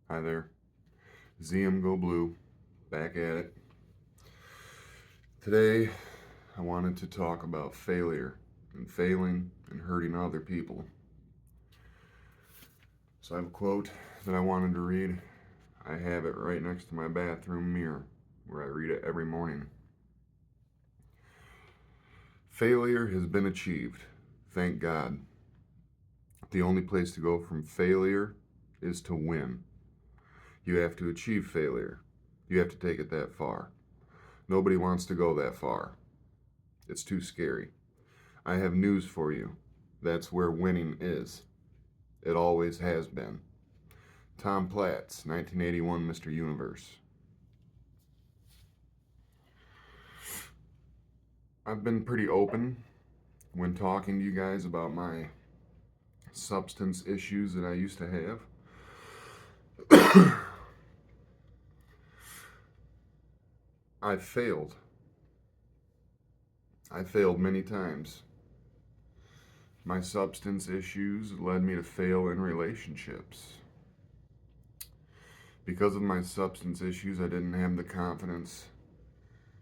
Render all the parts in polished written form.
Hi there. ZM Go Blue, back at it. Today, I wanted to talk about failure and failing and hurting other people. So, I have a quote that I wanted to read. I have it right next to my bathroom mirror where I read it every morning. Failure has been achieved. Thank God. The only place to go from failure is to win. You have to achieve failure. You have to take it that far. Nobody wants to go that far. It's too scary. I have news for you. That's where winning is. It always has been. Tom Platz, 1981 Mr. Universe. I've been pretty open when talking to you guys about my substance issues that I used to have. I've failed. I failed many times. My substance issues led me to fail in relationships. Because of my substance issues, I didn't have the confidence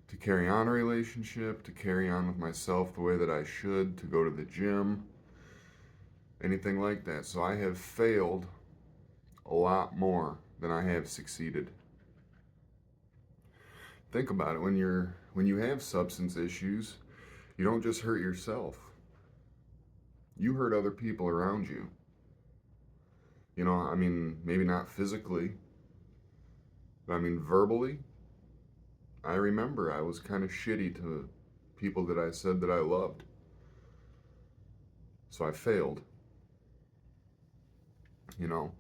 to carry on a relationship, to carry on with myself the way that I should, to go to the gym, anything like that. So I have failed a lot more than I have succeeded. Think about it. When you have substance issues, you don't just hurt yourself. You hurt other people around you. Maybe not physically, but verbally. I remember I was kind of shitty to people that I said that I loved. So I failed. You know,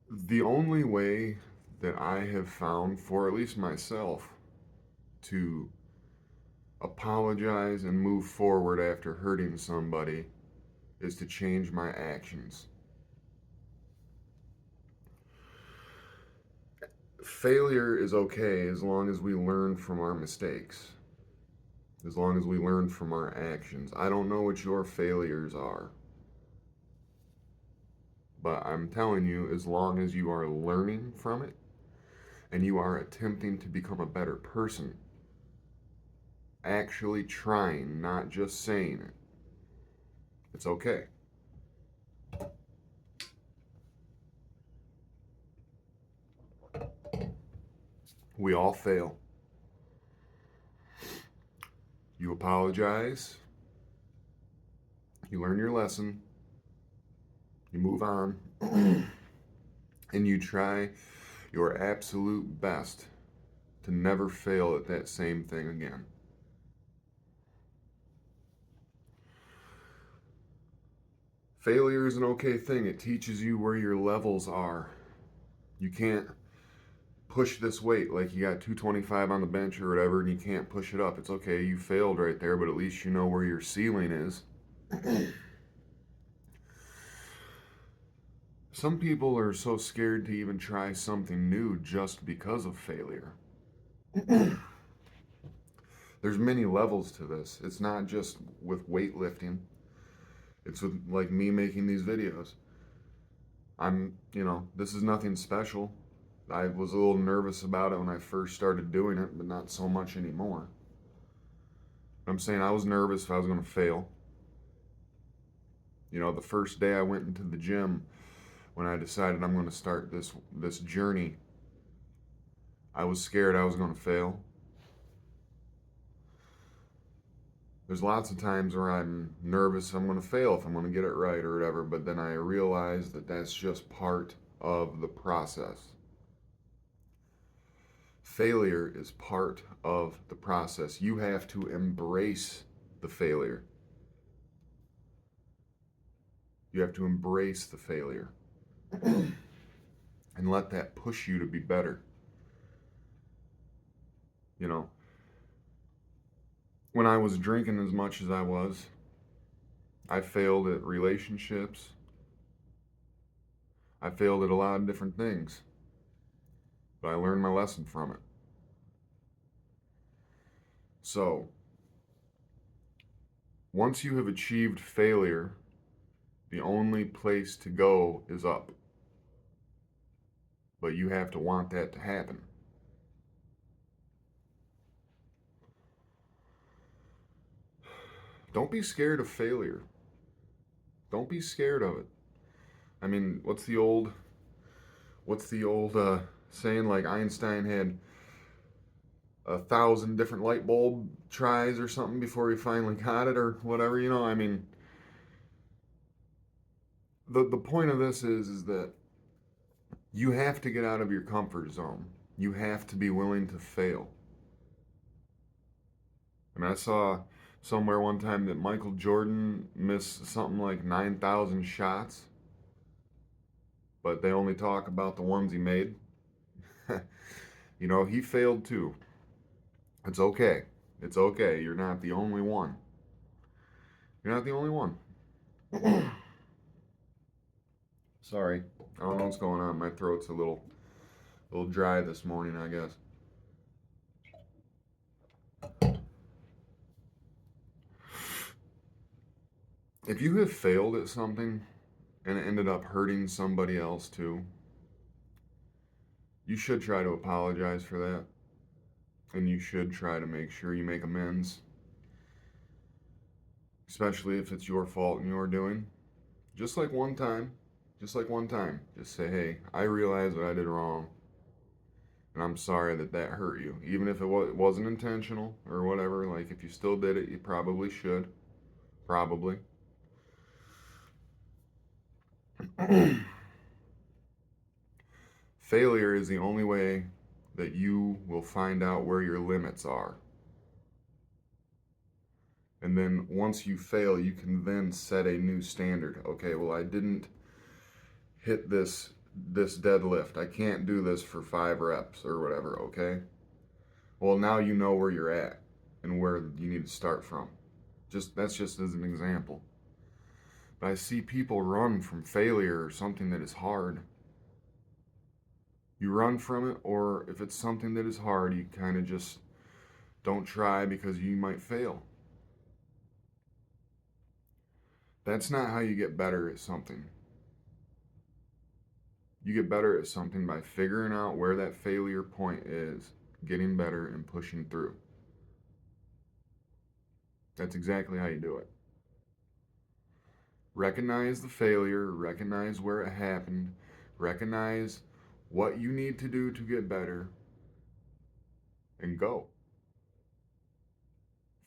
the only way that I have found, for at least myself, to apologize and move forward after hurting somebody is to change my actions. Failure is okay as long as we learn from our mistakes, as long as we learn from our actions. I don't know what your failures are, but I'm telling you, as long as you are learning from it and you are attempting to become a better person, actually trying, not just saying it, it's okay. We all fail. You apologize, you learn your lesson, you move on, and you try your absolute best to never fail at that same thing again. Failure is an okay thing. It teaches you where your levels are. You can't push this weight like you got 225 on the bench or whatever and you can't push it up. It's okay, you failed right there, but at least you know where your ceiling is. Some people are so scared to even try something new just because of failure. There's many levels to this. It's not just with weightlifting. It's with like me making these videos. This is nothing special. I was a little nervous about it when I first started doing it, but not so much anymore. I'm saying I was nervous if I was going to fail. The first day I went into the gym when I decided I'm going to start this journey, I was scared I was going to fail. There's lots of times where I'm nervous I'm going to fail if I'm going to get it right or whatever, but then I realize that that's just part of the process. Failure is part of the process. You have to embrace the failure. You have to embrace the failure and let that push you to be better. When I was drinking as much as I was, I failed at relationships. I failed at a lot of different things, but I learned my lesson from it. So, once you have achieved failure, The only place to go is up. But you have to want that to happen. Don't be scared of failure. Don't be scared of it. I mean, what's the old saying? Like Einstein had 1,000 different light bulb tries or something before he finally got it, or whatever. I mean, the point of this is that you have to get out of your comfort zone. You have to be willing to fail. I mean, I saw somewhere one time that Michael Jordan missed something like 9,000 shots, but they only talk about the ones he made. He failed too. It's okay. It's okay. You're not the only one. You're not the only one. Sorry. I don't know what's going on. My throat's a little dry this morning, I guess. If you have failed at something and it ended up hurting somebody else too, you should try to apologize for that. And you should try to make sure you make amends, especially if it's your fault and your doing. Just like one time. Just like one time. Just say, hey, I realize that I did wrong. And I'm sorry that that hurt you. Even if it wasn't intentional or whatever, like if you still did it, you probably should. Probably. Failure is the only way that you will find out where your limits are. And then once you fail, you can then set a new standard. Okay, well, I didn't hit this deadlift. I can't do this for 5 reps or whatever, okay? Well, now you know where you're at and where you need to start from. That's just as an example. But I see people run from failure or something that is hard. You run from it, or if it's something that is hard, you kind of just don't try because you might fail. That's not how you get better at something. You get better at something by figuring out where that failure point is, getting better, and pushing through. That's exactly how you do it. Recognize the failure, recognize where it happened, recognize what you need to do to get better, and go.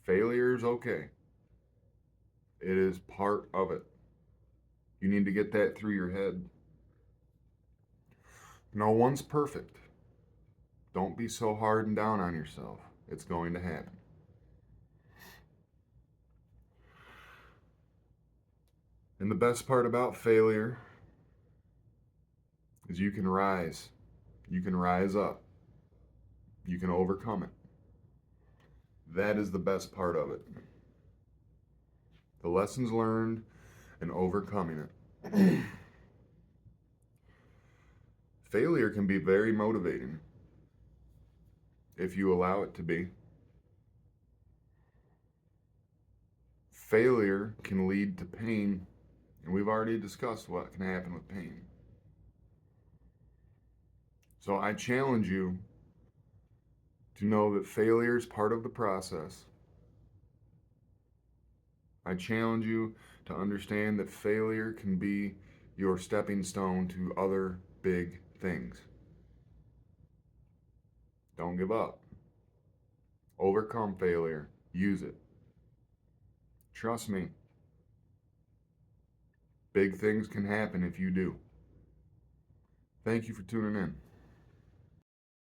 Failure is okay. It is part of it. You need to get that through your head. No one's perfect. Don't be so hard and down on yourself. It's going to happen. And the best part about failure is you can rise. You can rise up. You can overcome it. That is the best part of it. The lessons learned and overcoming it. Failure can be very motivating if you allow it to be. Failure can lead to pain, and we've already discussed what can happen with pain. So I challenge you to know that failure is part of the process. I challenge you to understand that failure can be your stepping stone to other big things. Don't give up. Overcome failure. Use it. Trust me. Big things can happen if you do. Thank you for tuning in.